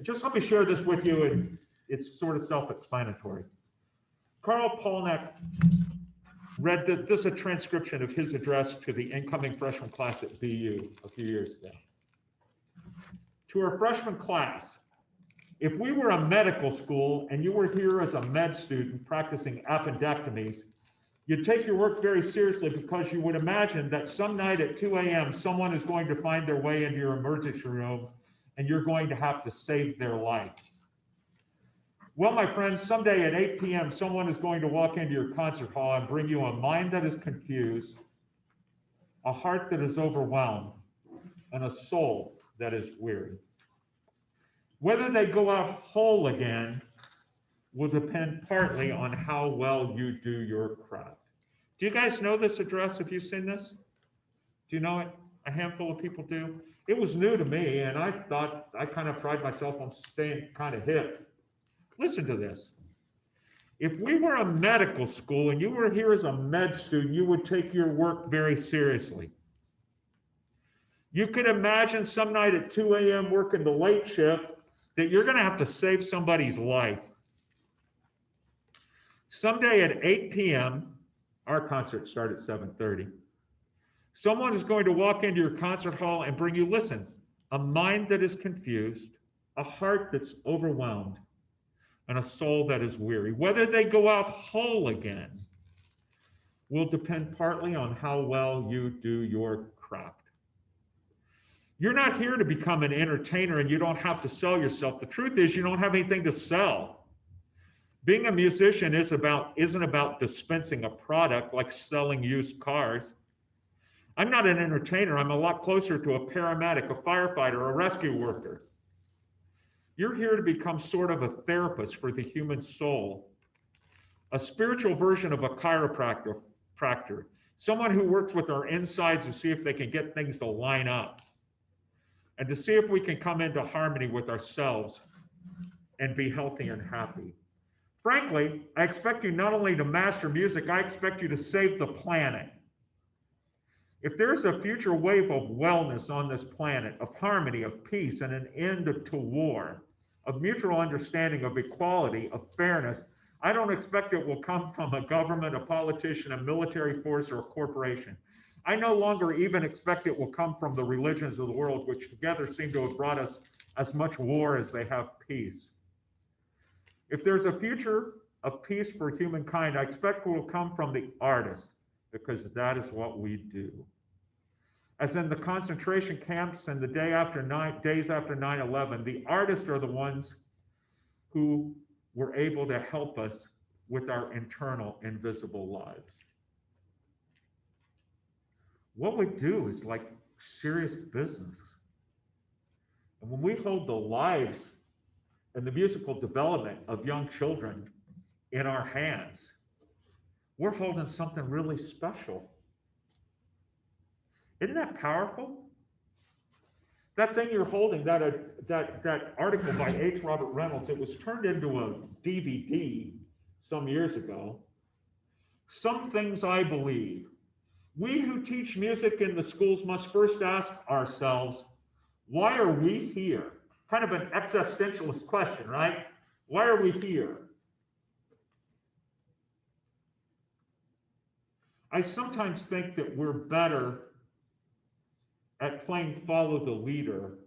Just let me share this with you, and it's sort of self-explanatory. Carl Polnick read this is a transcription of his address to the incoming freshman class at BU a few years ago. To our freshman class, if we were a medical school and you were here as a med student practicing appendectomies, you'd take your work very seriously because you would imagine that some night at 2 a.m. someone is going to find their way into your emergency room and you're going to have to save their life. Well, my friends, someday at 8 p.m. someone is going to walk into your concert hall and bring you a mind that is confused, a heart that is overwhelmed, and a soul that is weary. Whether they go out whole again will depend partly on how well you do your craft. Do you guys know this address? Have you seen this? Do you know it? A handful of people do. It was new to me, and I thought I kind of pride myself on staying kind of hip. Listen to this. If we were a medical school and you were here as a med student, you would take your work very seriously. You could imagine some night at 2 a.m. working the late shift that you're going to have to save somebody's life. Someday at 8 p.m., our concert started at 7:30. Someone is going to walk into your concert hall and bring you, listen, a mind that is confused, a heart that's overwhelmed, and a soul that is weary. Whether they go out whole again will depend partly on how well you do your craft. You're not here to become an entertainer and you don't have to sell yourself. The truth is you don't have anything to sell. Being a musician isn't about dispensing a product like selling used cars. I'm not an entertainer. I'm a lot closer to a paramedic, a firefighter, a rescue worker. You're here to become sort of a therapist for the human soul, a spiritual version of a chiropractor, someone who works with our insides to see if they can get things to line up and to see if we can come into harmony with ourselves and be healthy and happy. Frankly, I expect you not only to master music, I expect you to save the planet. If there's a future wave of wellness on this planet, of harmony, of peace, and an end to war, of mutual understanding, of equality, of fairness, I don't expect it will come from a government, a politician, a military force, or a corporation. I no longer even expect it will come from the religions of the world, which together seem to have brought us as much war as they have peace. If there's a future of peace for humankind, I expect it will come from the artist, because that is what we do. As in the concentration camps and the days after 9/11, the artists are the ones who were able to help us with our internal invisible lives. What we do is like serious business. And when we hold the lives and the musical development of young children in our hands, we're holding something really special. Isn't that powerful? That thing you're holding, that article by H. Robert Reynolds, it was turned into a DVD some years ago. Some things I believe. We who teach music in the schools must first ask ourselves, why are we here? Kind of an existentialist question, right? Why are we here? I sometimes think that we're better at playing follow the leader,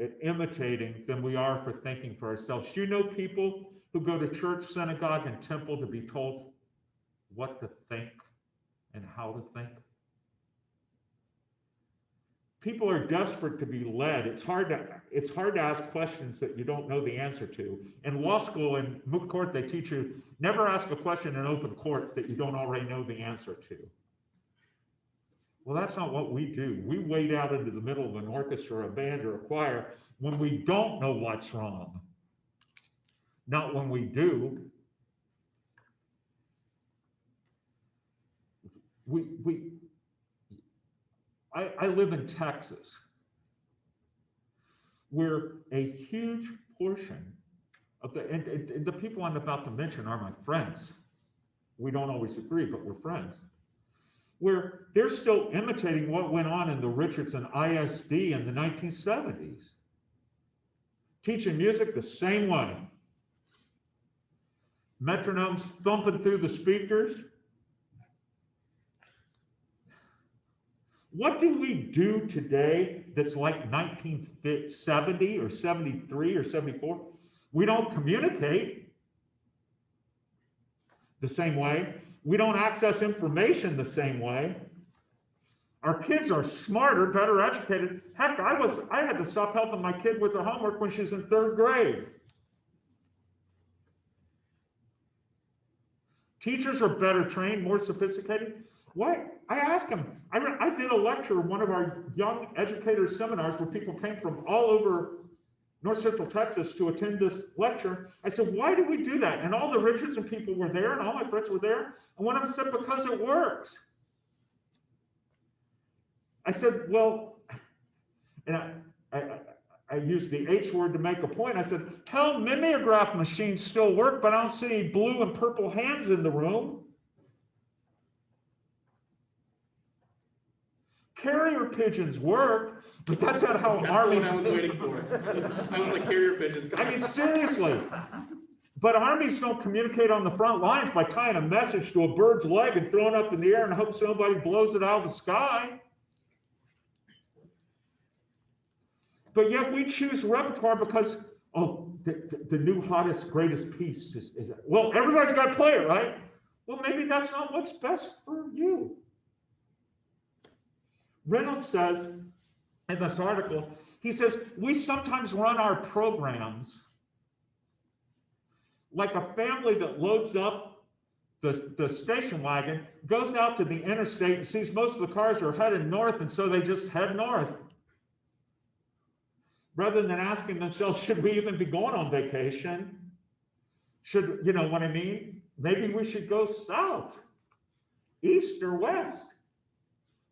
at imitating, than we are for thinking for ourselves. Do you know people who go to church, synagogue, and temple to be told what to think and how to think? People are desperate to be led. It's hard to ask questions that you don't know the answer to. In law school and moot court, they teach you never ask a question in open court that you don't already know the answer to. Well, that's not what we do. We wade out into the middle of an orchestra, a band, or a choir when we don't know what's wrong. Not when we do. I live in Texas, where a huge portion of the people I'm about to mention are my friends. We don't always agree, but we're friends. Where they're still imitating what went on in the Richardson ISD in the 1970s. Teaching music the same way. Metronomes thumping through the speakers. What do we do today that's like 1970 or 73 or 74? We don't communicate the same way. We don't access information the same way. Our kids are smarter, better educated. Heck, I had to stop helping my kid with her homework when she was in 3rd grade. Teachers are better trained, more sophisticated. Why? I asked him, I did a lecture, one of our young educators seminars where people came from all over North Central Texas to attend this lecture. I said, why do we do that? And all the Richardson people were there and all my friends were there. And one of them said, because it works. I said, well, and I used the H word to make a point. I said, hell, mimeograph machines still work, but I don't see any blue and purple hands in the room. Carrier pigeons work, but that's not how armies. I was waiting for it. I was like, carrier pigeons. I mean, seriously. But armies don't communicate on the front lines by tying a message to a bird's leg and throwing it up in the air and hope somebody blows it out of the sky. But yet we choose repertoire because, oh, the new hottest, greatest piece is that. Well, everybody's got to play it, right? Well, maybe that's not what's best for you. Reynolds says in this article, he says, we sometimes run our programs like a family that loads up the station wagon, goes out to the interstate and sees most of the cars are headed north, and so they just head north. Rather than asking themselves, should we even be going on vacation? Should, you know what I mean? Maybe we should go south, east, or west,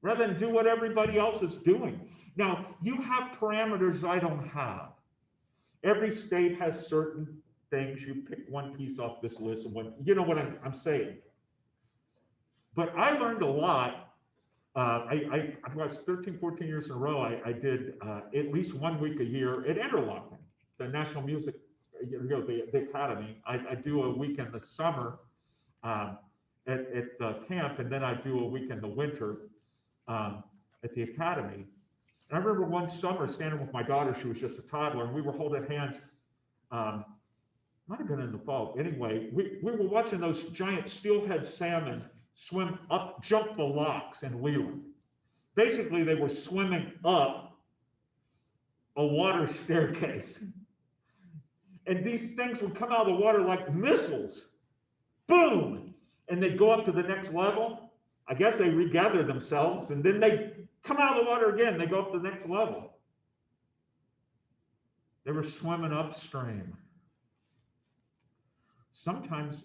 rather than do what everybody else is doing. Now, you have parameters I don't have. Every state has certain things. You pick one piece off this list, and one, you know what I'm saying. But I learned a lot. I was 13, 14 years in a row. I did at least 1 week a year at Interlochen, the National Music, the Academy. I do a week in the summer at the camp, and then I do a week in the winter at the Academy. And I remember one summer standing with my daughter. She was just a toddler, and we were holding hands. Might have been in the fall. Anyway, we were watching those giant steelhead salmon swim up, jump the locks in Leland. Basically, they were swimming up a water staircase. And these things would come out of the water like missiles. Boom! And they'd go up to the next level. I guess they regather themselves, and then they come out of the water again. They go up to the next level. They were swimming upstream. Sometimes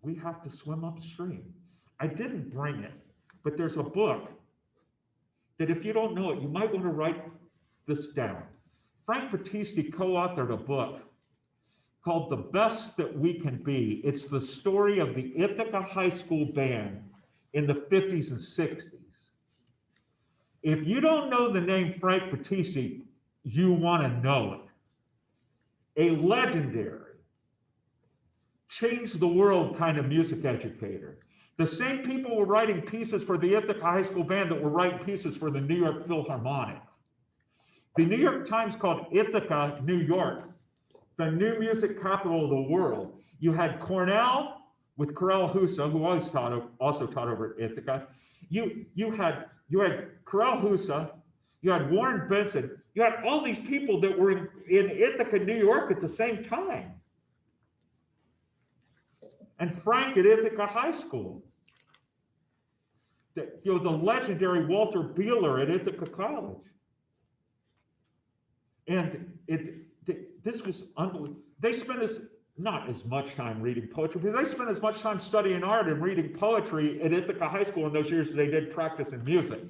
we have to swim upstream. I didn't bring it, but there's a book that if you don't know it, you might want to write this down. Frank Batistas co-authored a book called The Best That We Can Be. It's the story of the Ithaca High School band in the 50s and 60s. If you don't know the name Frank Batistas, you want to know it. A legendary, changed the world kind of music educator. The same people were writing pieces for the Ithaca High School band that were writing pieces for the New York Philharmonic. The New York Times called Ithaca, New York, the new music capital of the world. You had Cornell with Corel Husa, who also taught over at Ithaca. You had Corel Husa, you had Warren Benson, you had all these people that were in Ithaca, New York at the same time. And Frank at Ithaca High School. The legendary Walter Beeler at Ithaca College. And this was unbelievable. They spent not as much time reading poetry, but they spent as much time studying art and reading poetry at Ithaca High School in those years as they did practicing music.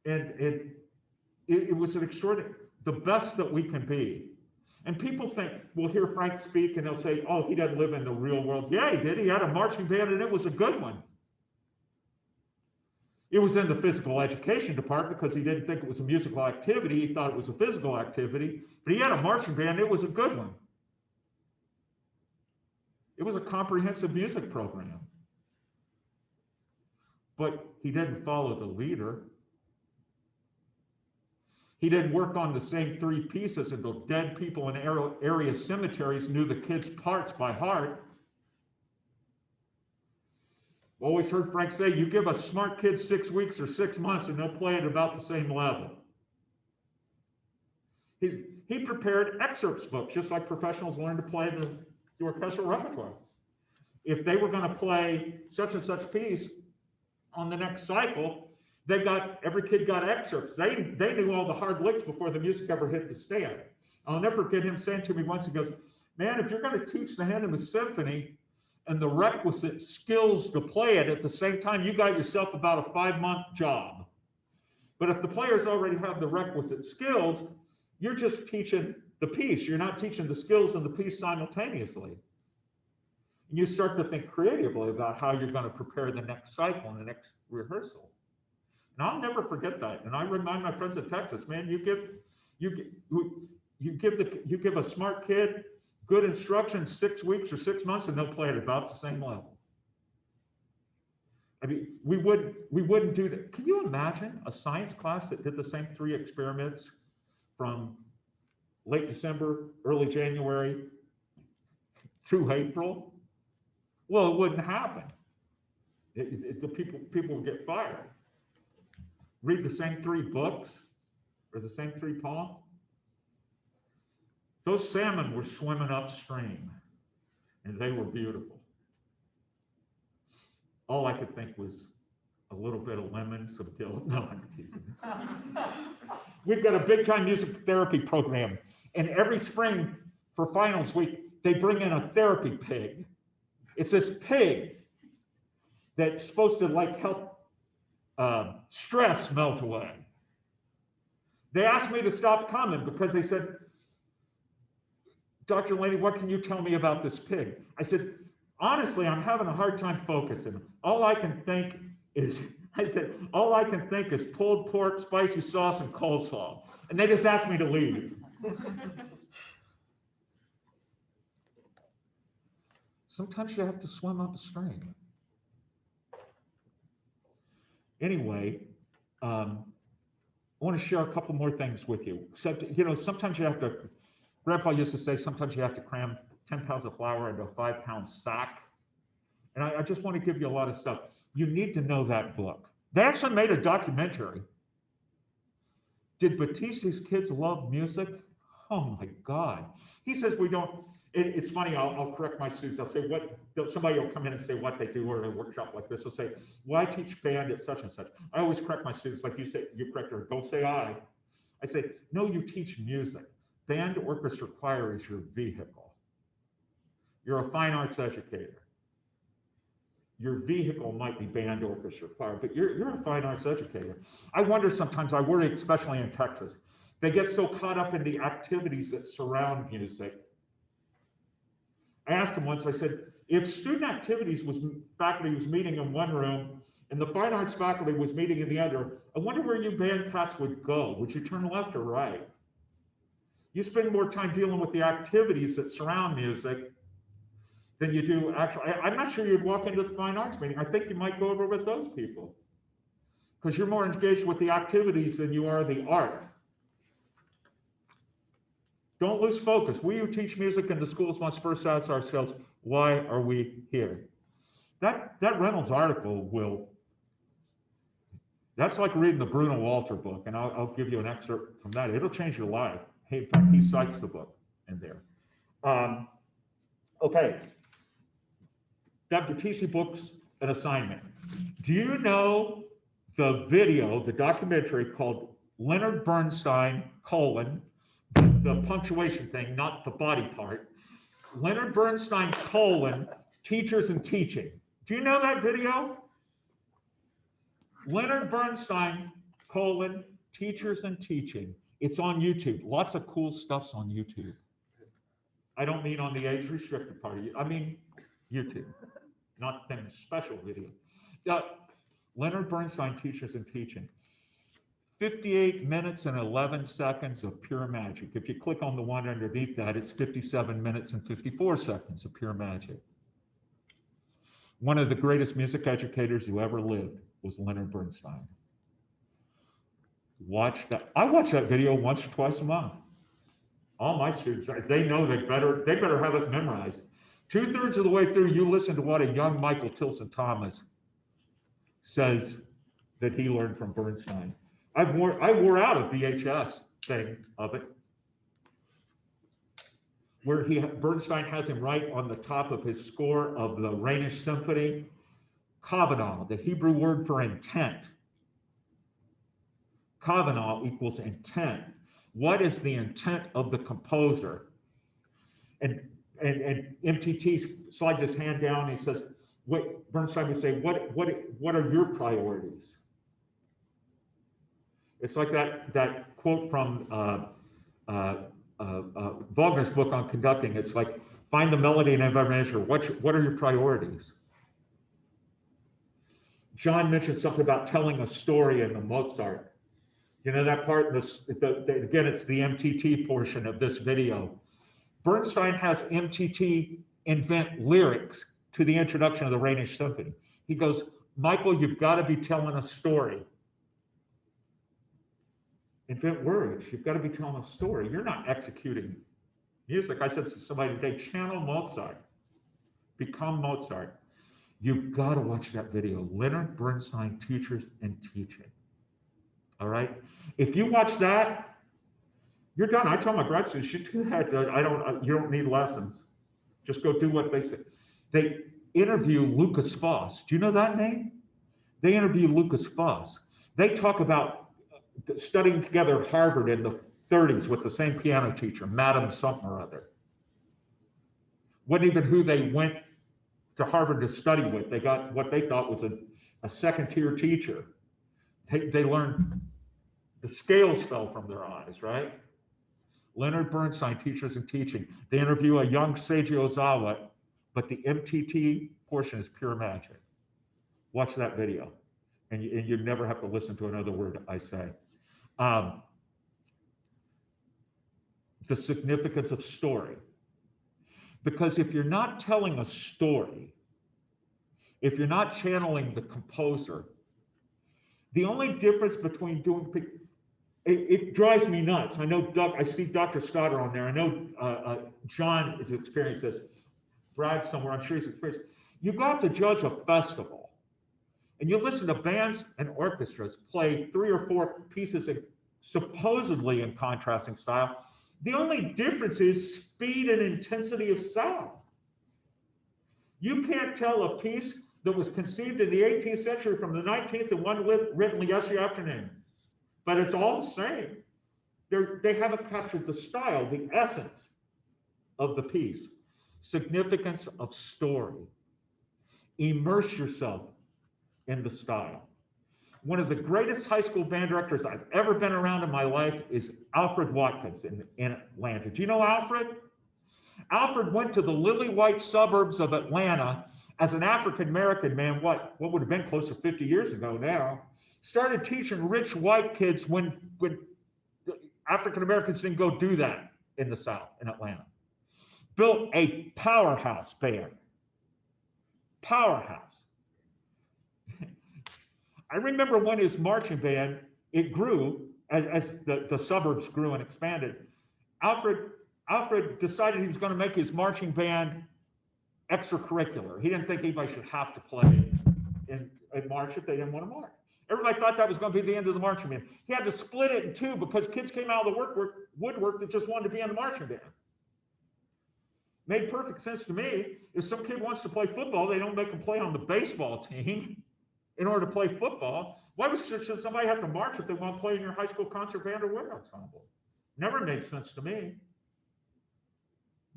And it was an extraordinary, the best that we can be. And people think, we'll hear Frank speak and they'll say, oh, he doesn't live in the real world. Yeah, he did. He had a marching band and it was a good one. It was in the physical education department because he didn't think it was a musical activity. He thought it was a physical activity, but he had a marching band. It was a good one. It was a comprehensive music program. But he didn't follow the leader. He didn't work on the same 3 pieces until dead people in area cemeteries knew the kids' parts by heart. Always heard Frank say, you give a smart kid 6 weeks or 6 months and they'll play at about the same level. He prepared excerpts books, just like professionals learn to play the orchestral repertoire. If they were going to play such and such piece on the next cycle, every kid got excerpts. They knew all the hard licks before the music ever hit the stand. I'll never forget him saying to me once, he goes, man, if you're going to teach the Nashville Symphony and the requisite skills to play it at the same time, you got yourself about a 5-month job. But if the players already have the requisite skills, you're just teaching the piece. You're not teaching the skills and the piece simultaneously. And you start to think creatively about how you're going to prepare the next cycle and the next rehearsal. And I'll never forget that. And I remind my friends in Texas, man, you give a smart kid good instruction 6 weeks or 6 months, and they'll play at about the same level. I mean, we wouldn't do that. Can you imagine a science class that did the same 3 experiments from late December, early January through April? Well, it wouldn't happen. The people would get fired. Read the same 3 books or the same 3 poems. Those salmon were swimming upstream, and they were beautiful. All I could think was a little bit of lemon, some dill. No, I'm teasing. We've got a big-time music therapy program, and every spring for finals week, they bring in a therapy pig. It's this pig that's supposed to help stress melt away. They asked me to stop coming because they said, Dr. Delaney, what can you tell me about this pig? I said, honestly, I'm having a hard time focusing. All I can think is pulled pork, spicy sauce, and coleslaw. And they just asked me to leave. Sometimes you have to swim upstream. Anyway, I want to share a couple more things with you. Except, sometimes you have to, Grandpa used to say, sometimes you have to cram 10 pounds of flour into a 5-pound sack. And I just want to give you a lot of stuff. You need to know that book. They actually made a documentary. Did Batistas' kids love music? Oh my God. He says we don't. It's funny, I'll correct my students. I'll say somebody will come in and say what they do or in a workshop like this. They'll say, well, I teach band at such and such. I always correct my students, like you say, you correct her, don't say I. I say, no, you teach music. Band, orchestra, choir is your vehicle. You're a fine arts educator. Your vehicle might be band, orchestra, choir, but you're a fine arts educator. I wonder sometimes, I worry, especially in Texas, they get so caught up in the activities that surround music. I asked him once, I said, if student activities faculty was meeting in one room and the fine arts faculty was meeting in the other, I wonder where you band cats would go. Would you turn left or right? You spend more time dealing with the activities that surround music than you do actually. I'm not sure you'd walk into the fine arts meeting. I think you might go over with those people because you're more engaged with the activities than you are the art. Don't lose focus. We who teach music in the schools must first ask ourselves, why are we here? That Reynolds article that's like reading the Bruno Walter book, and I'll give you an excerpt from that. It'll change your life. Hey, in fact, he cites the book in there. Okay. That Batista book's an assignment. Do you know the video, the documentary called Leonard Bernstein, the punctuation thing, not the body part. Leonard Bernstein, Teachers and Teaching. Do you know that video? Leonard Bernstein, Teachers and Teaching. It's on YouTube. Lots of cool stuff's on YouTube. I don't mean on the age-restricted part. I mean YouTube, not them special videos. Leonard Bernstein, Teachers and Teaching. 58 minutes and 11 seconds of pure magic. If you click on the one underneath that, it's 57 minutes and 54 seconds of pure magic. One of the greatest music educators who ever lived was Leonard Bernstein. Watch that. I watch that video once or twice a month. All my students, they know they better have it memorized. 2/3 of the way through, you listen to what a young Michael Tilson Thomas says that he learned from Bernstein. I wore out a VHS thing of it, where Bernstein has him write on the top of his score of the Rhenish Symphony, Kavanah, the Hebrew word for intent. Kavanah equals intent. What is the intent of the composer? And MTT slides his hand down and he says, what Bernstein would say, what are your priorities? It's like that quote from Wagner's book on conducting. It's like, find the melody in every measure. What are your priorities? John mentioned something about telling a story in the Mozart. You know that part, again, it's the MTT portion of this video. Bernstein has MTT invent lyrics to the introduction of the Rhenish Symphony. He goes, Michael, you've got to be telling a story. Invent words. You've got to be telling a story. You're not executing music. I said to somebody today, channel Mozart. Become Mozart. You've got to watch that video. Leonard Bernstein, Teachers and Teaching. All right? If you watch that, you're done. I tell my grad students, you don't need lessons. Just go do what they say. They interview Lucas Foss. Do you know that name? They interview Lucas Foss. They talk about studying together at Harvard in the 30s with the same piano teacher, Madam something or other. Wasn't even who they went to Harvard to study with. They got what they thought was a second-tier teacher. They learned, the scales fell from their eyes, right? Leonard Bernstein, Teachers and Teaching. They interview a young Seiji Ozawa, but the MTT portion is pure magic. Watch that video, and you never have to listen to another word I say. The significance of story. Because if you're not telling a story, if you're not channeling the composer, the only difference between doing, it drives me nuts. I know I see Dr. Stoddard on there. I know John is experienced this. Brad somewhere, I'm sure he's experienced. You got to judge a festival, and you listen to bands and orchestras play 3 or 4 pieces supposedly in contrasting style. The only difference is speed and intensity of sound. You can't tell a piece that was conceived in the 18th century from the 19th and one written yesterday afternoon, but it's all the same. They haven't captured the style, the essence of the piece. Significance of story. Immerse yourself in the style. One of the greatest high school band directors I've ever been around in my life is Alfred Watkins in Atlanta. Do you know Alfred? Alfred went to the lily white suburbs of Atlanta as an African-American man, what would have been close to 50 years ago now, started teaching rich white kids when African-Americans didn't go do that in the South, in Atlanta. Built a powerhouse band. Powerhouse. I remember when his marching band, it grew as the suburbs grew and expanded. Alfred decided he was going to make his marching band extracurricular. He didn't think anybody should have to play in march if they didn't want to march. Everybody thought that was going to be the end of the marching band. He had to split it in 2 because kids came out of the woodwork that just wanted to be in the marching band. Made perfect sense to me. If some kid wants to play football, they don't make them play on the baseball team in order to play football. Why should somebody have to march if they want to play in your high school concert band or wind ensemble? Never made sense to me.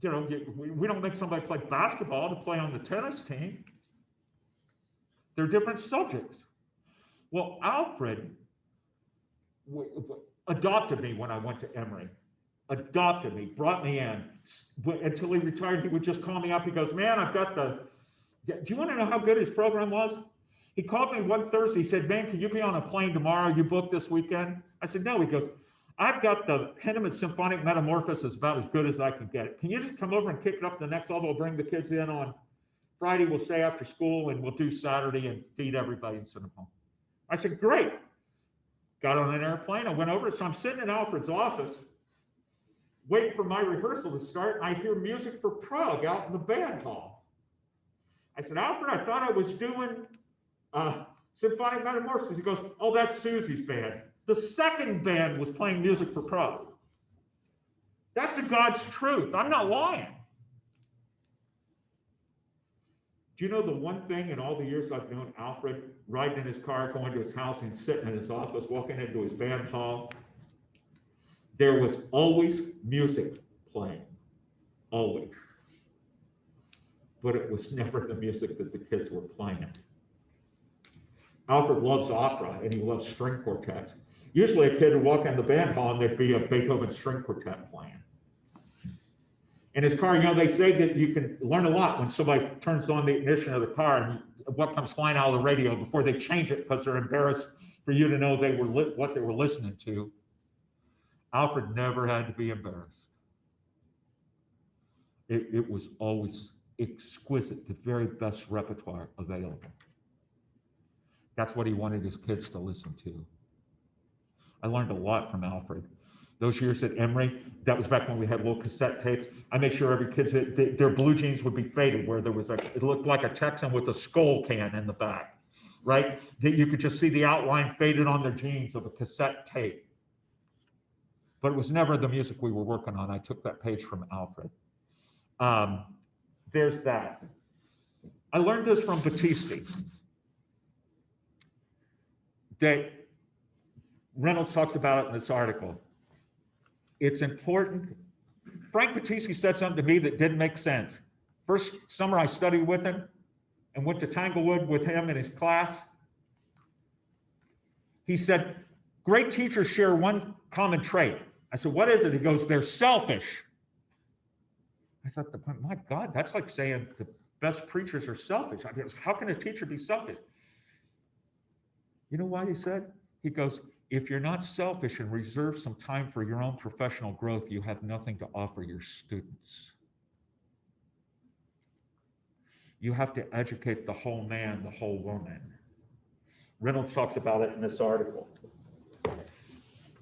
You know, we don't make somebody play basketball to play on the tennis team. They're different subjects. Well, Alfred adopted me when I went to Emory. Adopted me, brought me in. Until he retired, he would just call me up. He goes, man, I've got do you want to know how good his program was? He called me one Thursday. He said, man, can you be on a plane tomorrow? You booked this weekend? I said, no. He goes, I've got the Henneman Symphonic Metamorphosis about as good as I can get it. Can you just come over and kick it up to the next level? We'll bring the kids in on Friday. We'll stay after school and we'll do Saturday and feed everybody and send them home. I said, great. Got on an airplane. I went over. So I'm sitting in Alfred's office, waiting for my rehearsal to start. And I hear music for Prague out in the band hall. I said, Alfred, I thought I was doing Symphonic Metamorphosis. He goes, oh, that's Susie's band. The second band was playing music for Prague. That's God's truth. I'm not lying. Do you know the one thing in all the years I've known Alfred, riding in his car, going to his house and sitting in his office, walking into his band hall, there was always music playing, always. But it was never the music that the kids were playing. Alfred loves opera and he loves string quartets. Usually a kid would walk in the band hall and there'd be a Beethoven string quartet playing. In his car, you know, they say that you can learn a lot when somebody turns on the ignition of the car and what comes flying out of the radio before they change it because they're embarrassed for you to know they were what they were listening to. Alfred never had to be embarrassed. It was always exquisite, the very best repertoire available. That's what he wanted his kids to listen to. I learned a lot from Alfred. Those years at Emory, that was back when we had little cassette tapes. I made sure every kid's, their blue jeans would be faded, where there was it looked like a Texan with a skull can in the back, right? That you could just see the outline faded on their jeans of a cassette tape. But it was never the music we were working on. I took that page from Alfred. There's that. I learned this from Batistas. That Reynolds talks about it in this article. It's important. Frank Batistas said something to me that didn't make sense. First summer I studied with him and went to Tanglewood with him in his class. He said, great teachers share one common trait. I said, what is it? He goes, they're selfish. I thought, my God, that's like saying the best preachers are selfish. I mean, how can a teacher be selfish? You know why he said? He goes, if you're not selfish and reserve some time for your own professional growth, you have nothing to offer your students. You have to educate the whole man, the whole woman. Reynolds talks about it in this article.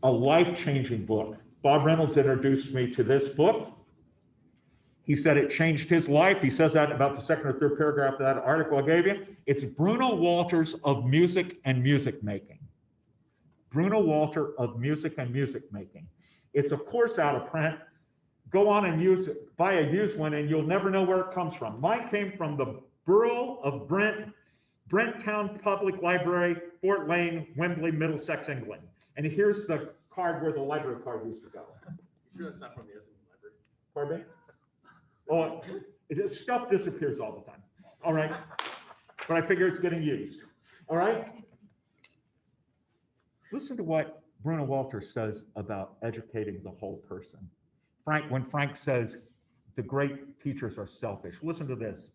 A life-changing book. Bob Reynolds introduced me to this book. He said it changed his life. He says that about the second or third paragraph of that article I gave you. It's Bruno Walters of Music and Music Making. Bruno Walter of Music and Music Making. It's of course out of print. Go on and use it, buy a used one and you'll never know where it comes from. Mine came from the Borough of Brenttown Public Library, Fort Lane, Wembley, Middlesex, England. And here's the card where the library card used to go. You sure that's not from the Essendon Library? Pardon me? Oh, stuff disappears all the time. All right. But I figure it's getting used. All right. Listen to what Bruno Walters says about educating the whole person. When Frank says the great teachers are selfish, listen to this.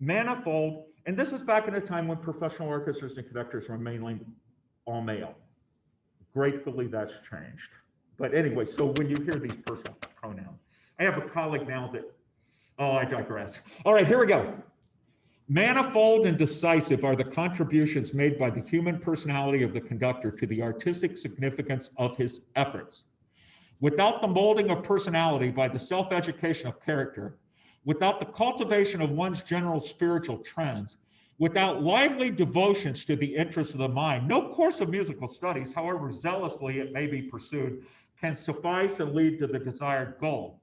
Manifold, and this is back in a time when professional orchestras and conductors were mainly all male. Gratefully, that's changed. But anyway, so when you hear these personal pronouns, I have a colleague now that, I digress. All right, here we go. Manifold and decisive are the contributions made by the human personality of the conductor to the artistic significance of his efforts. Without the molding of personality by the self-education of character, without the cultivation of one's general spiritual trends, without lively devotions to the interests of the mind, no course of musical studies, however zealously it may be pursued, can suffice and lead to the desired goal.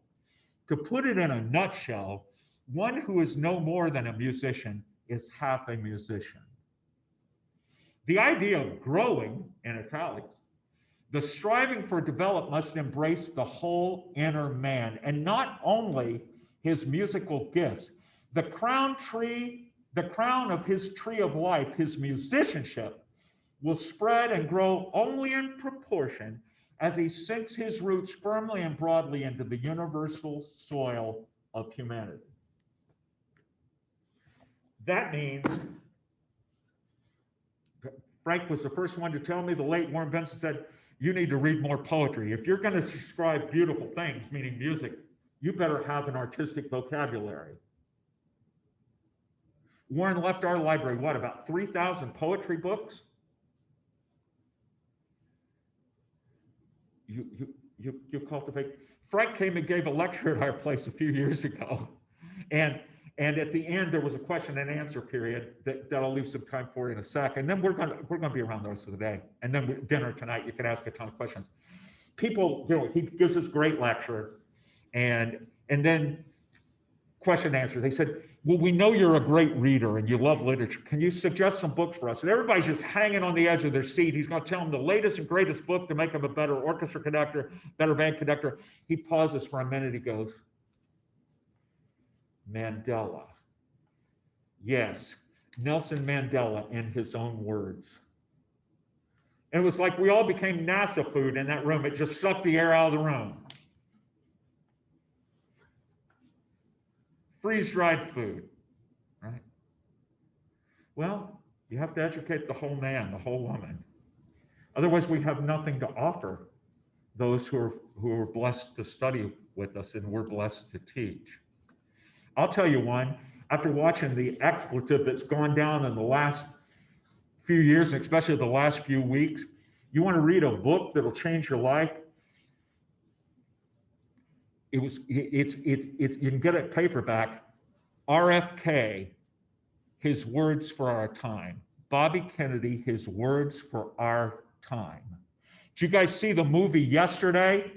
To put it in a nutshell, one who is no more than a musician is half a musician. The idea of growing, in italics, the striving for development must embrace the whole inner man, and not only his musical gifts. The crown of his tree of life, his musicianship, will spread and grow only in proportion as he sinks his roots firmly and broadly into the universal soil of humanity. That means Frank was the first one to tell me. The late Warren Benson said, you need to read more poetry. If you're going to describe beautiful things, meaning music, you better have an artistic vocabulary. Warren left our library, what, about 3,000 poetry books? You cultivate. Frank came and gave a lecture at our place a few years ago. And at the end, there was a question and answer period that I'll leave some time for in a sec. And then we're gonna be around the rest of the day. And then dinner tonight, you can ask a ton of questions. People, he gives this great lecture, and then question and answer. They said, well, we know you're a great reader and you love literature. Can you suggest some books for us? And everybody's just hanging on the edge of their seat. He's going to tell them the latest and greatest book to make them a better orchestra conductor, better band conductor. He pauses for a minute. He goes, Mandela. Yes, Nelson Mandela in his own words. And it was like we all became NASA food in that room. It just sucked the air out of the room. Freeze-dried food, right? Well, you have to educate the whole man, the whole woman. Otherwise, we have nothing to offer those who are blessed to study with us and we're blessed to teach. I'll tell you one, after watching the expletive that's gone down in the last few years, and especially the last few weeks, you want to read a book that'll change your life? You can get it paperback. RFK, His Words for Our Time. Bobby Kennedy, His Words for Our Time. Did you guys see the movie yesterday?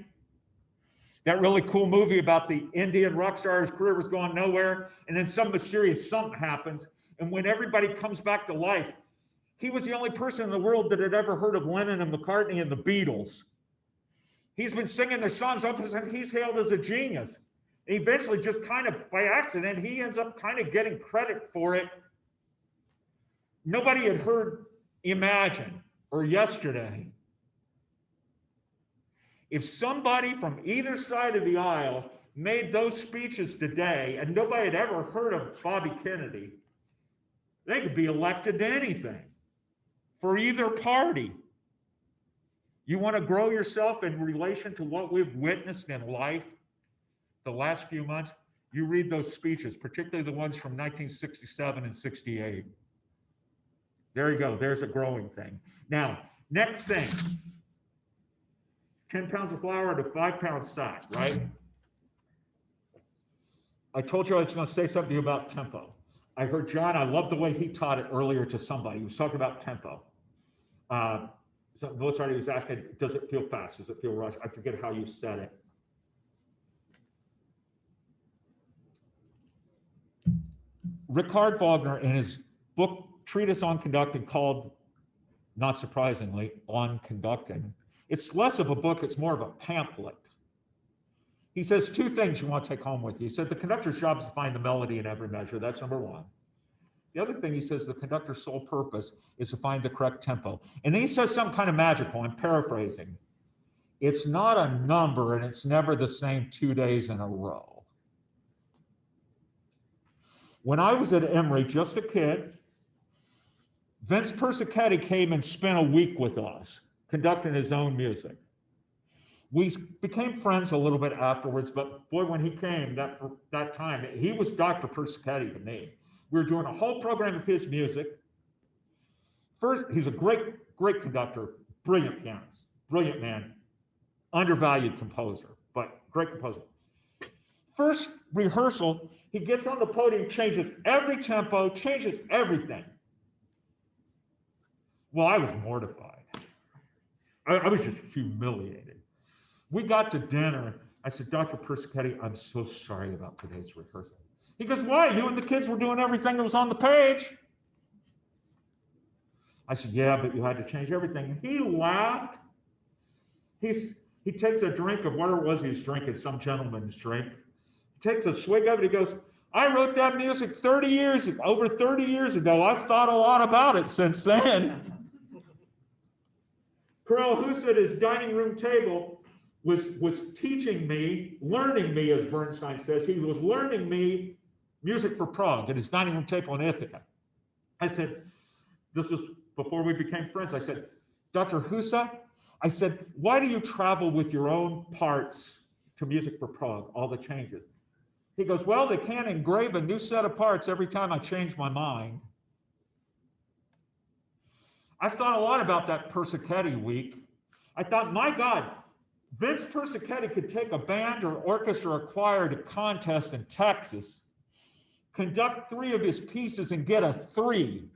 That really cool movie about the Indian rock star, his career was going nowhere, and then some mysterious something happens, and when everybody comes back to life, he was the only person in the world that had ever heard of Lennon and McCartney and the Beatles. He's been singing their songs up and he's hailed as a genius. Eventually, just kind of by accident, he ends up kind of getting credit for it. Nobody had heard Imagine or Yesterday. If somebody from either side of the aisle made those speeches today and nobody had ever heard of Bobby Kennedy, they could be elected to anything for either party. You want to grow yourself in relation to what we've witnessed in life the last few months? You read those speeches, particularly the ones from 1967 and 68. There you go. There's a growing thing. Now, next thing, 10 pounds of flour to 5 pound sack, right? I told you I was going to say something to you about tempo. I heard John, I love the way he taught it earlier to somebody. He was talking about tempo. So Mozart, he was asking, does it feel fast? Does it feel rushed? I forget how you said it. Richard Wagner, in his book, Treatise on Conducting, called, not surprisingly, On Conducting, it's less of a book, it's more of a pamphlet. He says two things you want to take home with you. He said the conductor's job is to find the melody in every measure. That's number one. The other thing he says, the conductor's sole purpose is to find the correct tempo. And then he says something kind of magical, I'm paraphrasing. It's not a number and it's never the same 2 days in a row. When I was at Emory, just a kid, Vince Persichetti came and spent a week with us, conducting his own music. We became friends a little bit afterwards, but boy, when he came that time, he was Dr. Persichetti to me. We were doing a whole program of his music. First, he's a great conductor, brilliant pianist, brilliant man, undervalued composer, but great composer. First rehearsal, he gets on the podium, changes every tempo, changes everything. Well, I was mortified. I was just humiliated. We got to dinner. I said, Dr. Persichetti, I'm so sorry about today's rehearsal. He goes, why? You and the kids were doing everything that was on the page. I said, yeah, but you had to change everything. He laughed. He takes a drink of whatever it was he was drinking, some gentleman's drink. He takes a swig of it. He goes, I wrote that music over 30 years ago. I've thought a lot about it since then. Carl Husa at his dining room table was teaching me, learning me, as Bernstein says. He was learning me music for Prague at his dining room table in Ithaca. I said, This was before we became friends. I said, Dr. Husa, I said, why do you travel with your own parts to Music for Prague, all the changes? He goes, well, they can't engrave a new set of parts every time I change my mind. I've thought a lot about that Persichetti week. I thought, my God, Vince Persichetti could take a band or orchestra or choir to contest in Texas, conduct 3 of his pieces and get a 3.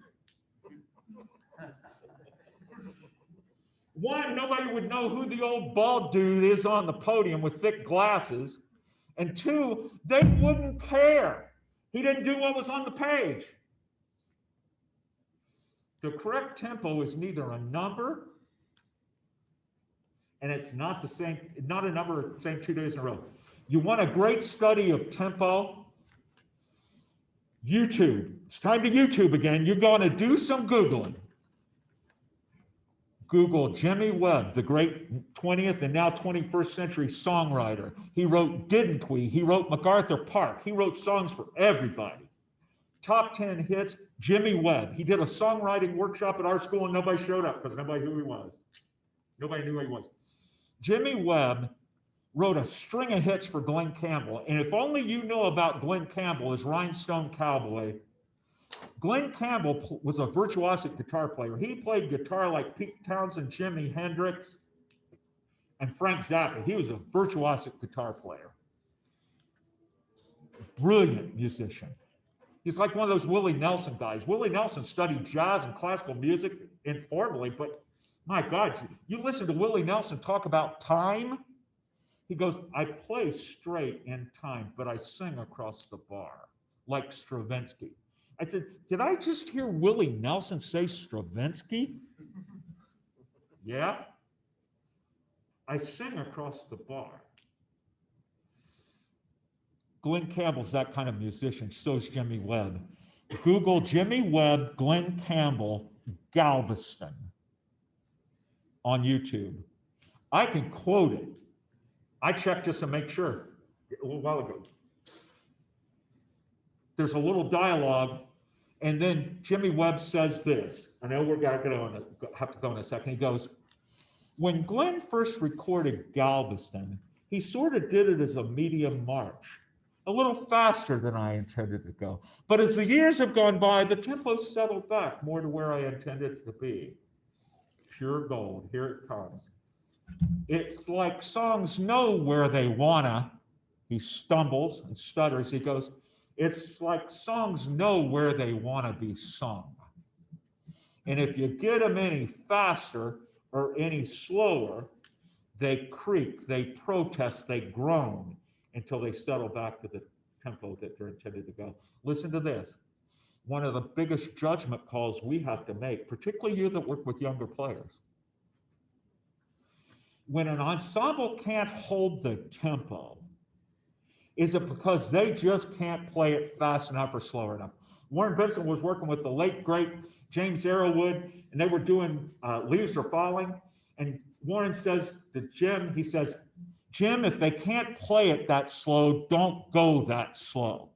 1, nobody would know who the old bald dude is on the podium with thick glasses. And 2, they wouldn't care. He didn't do what was on the page. The correct tempo is neither a number, and it's not the same, not a number same 2 days in a row. You want a great study of tempo? YouTube. It's time to YouTube again. You're going to do some Googling. Google Jimmy Webb, the great 20th and now 21st century songwriter. He wrote Didn't We? He wrote MacArthur Park. He wrote songs for everybody. Top 10 hits, Jimmy Webb. He did a songwriting workshop at our school and nobody showed up because nobody knew who he was. Nobody knew who he was. Jimmy Webb wrote a string of hits for Glen Campbell. And if only you know about Glen Campbell as Rhinestone Cowboy. Glen Campbell was a virtuosic guitar player. He played guitar like Pete Townsend, Jimi Hendrix, and Frank Zappa. He was a virtuosic guitar player. Brilliant musician. He's like one of those Willie Nelson guys. Willie Nelson studied jazz and classical music informally, but my God, you listen to Willie Nelson talk about time. He goes, I play straight in time, but I sing across the bar, like Stravinsky. I said, did I just hear Willie Nelson say Stravinsky? Yeah. I sing across the bar. Glen Campbell's that kind of musician, so is Jimmy Webb. Google Jimmy Webb, Glen Campbell, Galveston on YouTube. I can quote it. I checked just to make sure a little while ago. There's a little dialogue, and then Jimmy Webb says this. I know we're going to have to go in a second. He goes, when Glen first recorded Galveston, he sort of did it as a medium march, a little faster than I intended to go. But as the years have gone by, the tempo settled back more to where I intended it to be. Pure gold, here it comes. It's like songs know where they wanna. He stumbles and stutters. He goes, it's like songs know where they wanna be sung. And if you get them any faster or any slower, they creak, they protest, they groan until they settle back to the tempo that they're intended to go. Listen to this. One of the biggest judgment calls we have to make, particularly you that work with younger players. When an ensemble can't hold the tempo, is it because they just can't play it fast enough or slow enough? Warren Benson was working with the late, great James Arrowwood, and they were doing Leaves Are Falling. And Warren says to Jim, he says, Jim, if they can't play it that slow, don't go that slow.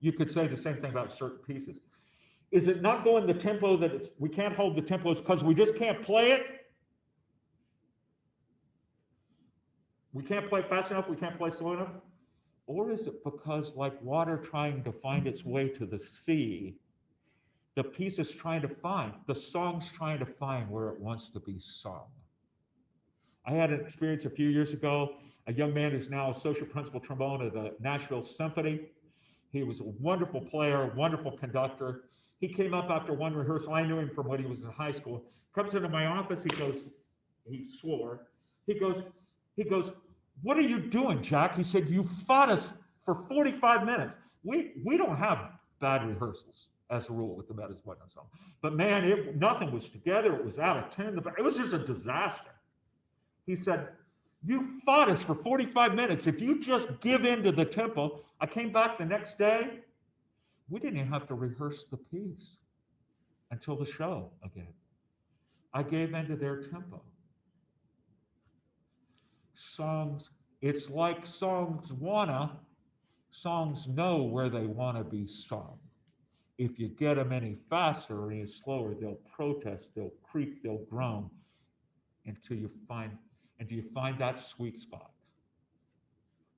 You could say the same thing about certain pieces. Is it not going the tempo that we can't hold the tempo is because we just can't play it? We can't play fast enough, we can't play slow enough? Or is it because, like water trying to find its way to the sea, the piece is trying to find, the song's trying to find where it wants to be sung? I had an experience a few years ago, a young man who's now associate principal trombone at the Nashville Symphony. He was a wonderful player, wonderful conductor. He came up after one rehearsal. I knew him from when he was in high school. Comes into my office, he goes, he swore, he goes, what are you doing, Jack? He said, you fought us for 45 minutes. We don't have bad rehearsals as a rule with the Methodist ensemble. But man, nothing was together. It was out of tune. It was just a disaster. He said, you fought us for 45 minutes. If you just give in to the tempo, I came back the next day. We didn't even have to rehearse the piece until the show again. I gave in to their tempo. Songs, it's like songs know where they wanna be sung. If you get them any faster or any slower, they'll protest, they'll creak, they'll groan until you find that sweet spot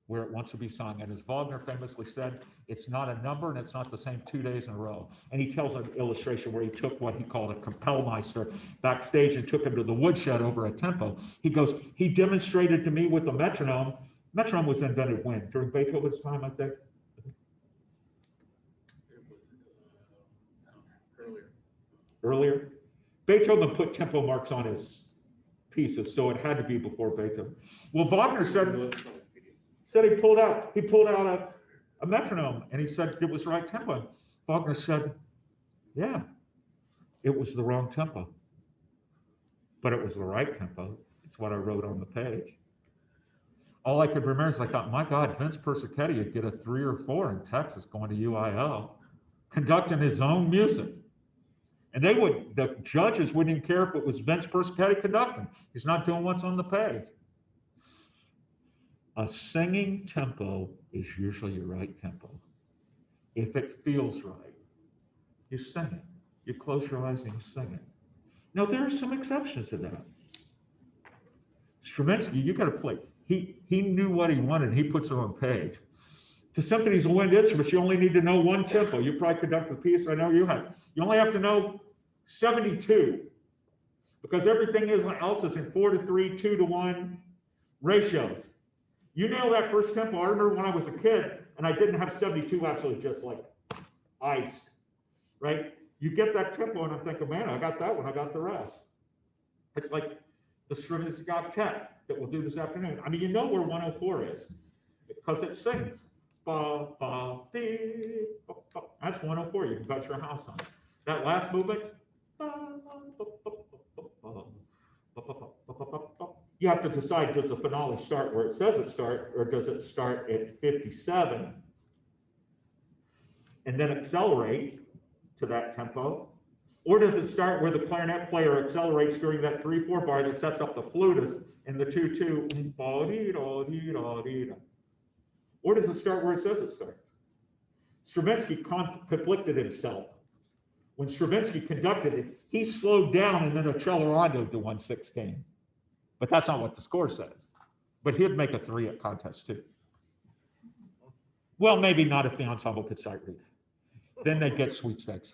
where it wants to be sung. And as Wagner famously said, it's not a number and it's not the same 2 days in a row. And he tells an illustration where he took what he called a Kapellmeister backstage and took him to the woodshed over a tempo. He goes, he demonstrated to me with the metronome. Metronome was invented when? During Beethoven's time, I think? It was earlier. Earlier? Beethoven put tempo marks on his pieces, so it had to be before Beethoven. Well, Wagner said he pulled out a metronome and he said it was the right tempo. Wagner said, yeah, it was the wrong tempo, but it was the right tempo. It's what I wrote on the page. All I could remember is I thought, my God, Vince Persichetti would get a 3 or 4 in Texas going to UIL, conducting his own music. And the judges wouldn't even care if it was Vince Persichetti conducting. He's not doing what's on the page. A singing tempo is usually your right tempo. If it feels right, you sing it. You close your eyes and you sing it. Now, there are some exceptions to that. Stravinsky, you got to play. He knew what he wanted. He puts it on page. To symphonies and wind instruments, you only need to know one tempo. You probably conduct the piece. I know you have. You only have to know 72, because everything else is in 4-3, 2-1 ratios. You nail that first tempo. I remember when I was a kid and I didn't have 72 absolutely just like iced, right? You get that tempo and I'm thinking, man, I got that one, I got the rest. It's like the Stravinsky octet that we'll do this afternoon. I mean, you know where 104 is because it sings. Ba, ba, dee, ba, ba. That's 104. You can bet your house on it. That last movement, you have to decide, does the finale start where it says it start, or does it start at 57 and then accelerate to that tempo? Or does it start where the clarinet player accelerates during that 3/4 bar that sets up the flutist in the 2/2? Or does it start where it says it starts? Stravinsky conflicted himself. When Stravinsky conducted it, he slowed down and then accelerated to 1/16. But that's not what the score says. But he'd make a 3 at contest too. Well, maybe not if the ensemble could sight read. Then they'd get sweepstakes.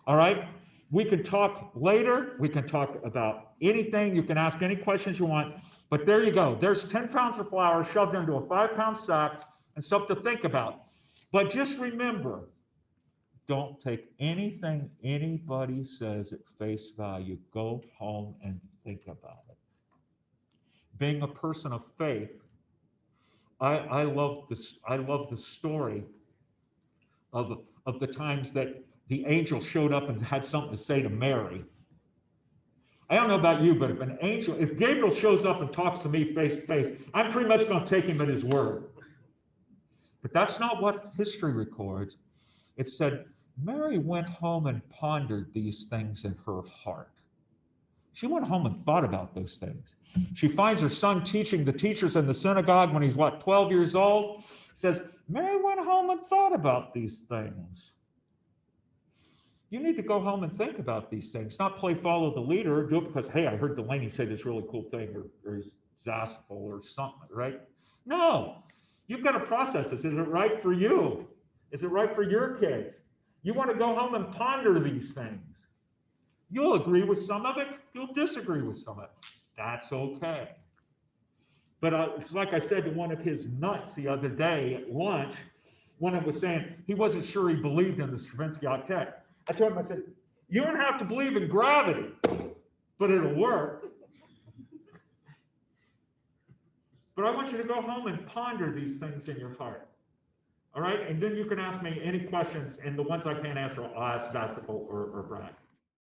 All right? We can talk later. We can talk about anything. You can ask any questions you want. But there you go. There's 10 pounds of flour shoved into a 5-pound sack and something to think about. But just remember, don't take anything anybody says at face value. Go home and think about it. Being a person of faith, I love this. I love the story of the times that the angel showed up and had something to say to Mary. I don't know about you, but if Gabriel shows up and talks to me face to face, I'm pretty much going to take him at his word. But that's not what history records. It said, Mary went home and pondered these things in her heart. She went home and thought about those things. She finds her son teaching the teachers in the synagogue when he's, 12 years old? Says, Mary went home and thought about these things. You need to go home and think about these things, not play follow the leader, do it because, hey, I heard Delaney say this really cool thing, or Zastoupil or something, right? No, you've got to process this. Is it right for you? Is it right for your kids? You want to go home and ponder these things. You'll agree with some of it. You'll disagree with some of it. That's okay. But it's like I said to one of his nuts the other day at lunch, one of them was saying he wasn't sure he believed in the Stravinsky octet. I told him, I said, you don't have to believe in gravity, but it'll work. But I want you to go home and ponder these things in your heart. All right? And then you can ask me any questions, and the ones I can't answer, I'll ask Zastoupil or Brad.